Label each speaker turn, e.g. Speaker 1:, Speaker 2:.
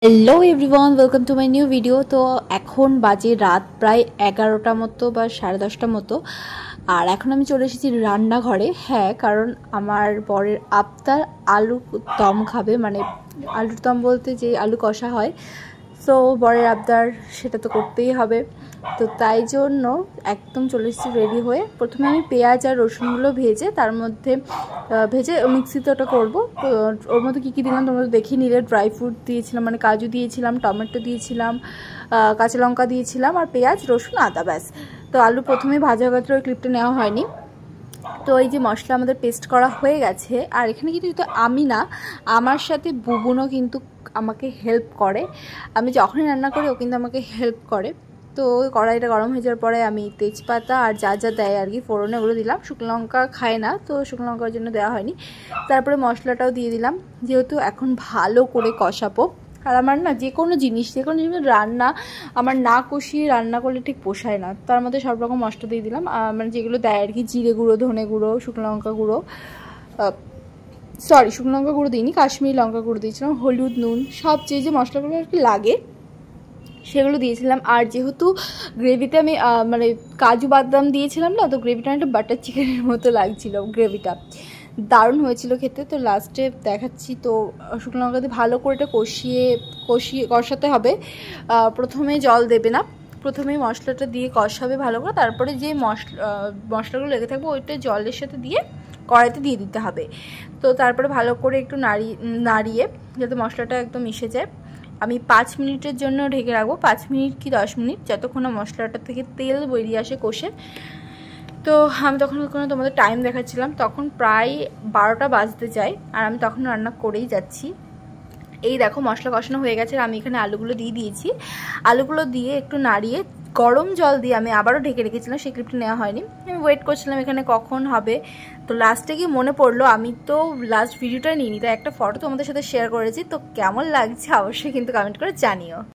Speaker 1: Hello everyone, welcome to my new video. তো এখন বাজে রাত প্রায় 11টা মতো বা 10:30 মতো, আর এখন আমি চলে এসেছি রান্নাঘরে। হ্যাঁ, কারণ আমার বরের আবদার আলুর দম খাবে, মানে আলুর দম বলতে যে আলু কষা হয়। সো বরের আবদার সেটা তো করতেই হবে। তো তাই জন্য একদম চলে এসেছি রেডি হয়ে। প্রথমে আমি পেঁয়াজ আর রসুনগুলো তার মধ্যে ভেজে মিক্সিতে ওটা করবো। ওর মধ্যে কী কী দিলাম তোমরা দেখে নিলে। ড্রাই ফ্রুট দিয়েছিলাম, মানে কাজু দিয়েছিলাম, টমেটো দিয়েছিলাম, কাঁচা লঙ্কা দিয়েছিলাম, আর পেঁয়াজ রসুন আদা, ব্যাস। তো আলু প্রথমে ভাজা ভাজা ওই ক্লিপটা নেওয়া হয়নি। তো এই যে মশলা আমাদের পেস্ট করা হয়ে গেছে। আর এখানে কিন্তু আমি না, আমার সাথে বুবুনও কিন্তু আমাকে হেল্প করে। আমি যখনই রান্না করি ও কিন্তু আমাকে হেল্প করে। তো কড়াইটা গরম হয়ে যাওয়ার পরে আমি তেজপাতা আর যা যা দেয় আর কি ফোড়নে ওগুলো দিলাম। শুকনো লঙ্কা খায় না, তো শুকনো লঙ্কার জন্য দেওয়া হয়নি। তারপরে মশলাটাও দিয়ে দিলাম, যেহেতু এখন ভালো করে কষাবো। আর আমার না যে কোনো জিনিস রান্না আমার না কষিয়ে রান্না করলে ঠিক পোষায় না। তার মধ্যে সব রকম মশলা দিয়ে দিলাম, মানে যেগুলো দেয় আর কি, জিরে গুঁড়ো, ধনে গুঁড়ো, শুকনো লঙ্কা গুঁড়ো, শুকনো লঙ্কা গুঁড়ো দিইনি, কাশ্মীরি লঙ্কা গুঁড়ো দিয়েছিলাম, হলুদ, নুন, সব যে মশলাগুলো আর কি লাগে সেগুলো দিয়েছিলাম। আর যেহেতু গ্রেভিতে আমি মানে কাজু বাদাম দিয়েছিলাম না, তো গ্রেভিটা একটা বাটার চিকেনের মতো লাগছিল। গ্রেভিটা দারুণ হয়েছিল খেতে। তো লাস্টে দেখাচ্ছি। তো শুকনো লঙ্কা দিয়ে ভালো করে এটা কষাতে হবে। প্রথমে জল দেবে না, প্রথমেই মশলাটা দিয়ে কষাবে ভালো করে। তারপরে যে মশলাগুলো লেগে থাকবে ওইটা জলের সাথে দিয়ে কড়াইতে দিয়ে দিতে হবে। তো তারপরে ভালো করে একটু নাড়িয়ে যাতে মশলাটা একদম মিশে যায়। আমি 5 মিনিটের জন্য ঢেকে রাখবো, 5 মিনিট কি 10 মিনিট, যতক্ষণ না মশলাটা থেকে তেল বেরিয়ে আসে কষে। তো আমি তখন তোমাদের টাইম দেখাচ্ছিলাম, তখন প্রায় 12টা বাজতে যায়, আর আমি তখন রান্না করেই যাচ্ছি। এই দেখো মশলা কষানো হয়ে গেছে, আর আমি এখানে আলুগুলো দিয়ে দিয়েছি। আলুগুলো দিয়ে একটু নাড়িয়ে গরম জল দিয়ে আমি আবারও ঢেকে রেখেছিলাম, সেই ক্লিপটা নেওয়া হয়নি। আমি ওয়েট করছিলাম এখানে কখন হবে। তো লাস্টে গিয়ে মনে পড়লো আমি তো লাস্ট ভিডিওটা নিইনি, তাই একটা ফটো তোমাদের সাথে শেয়ার করেছি। তো কেমন লাগছে অবশ্যই কিন্তু কমেন্ট করে জানিও।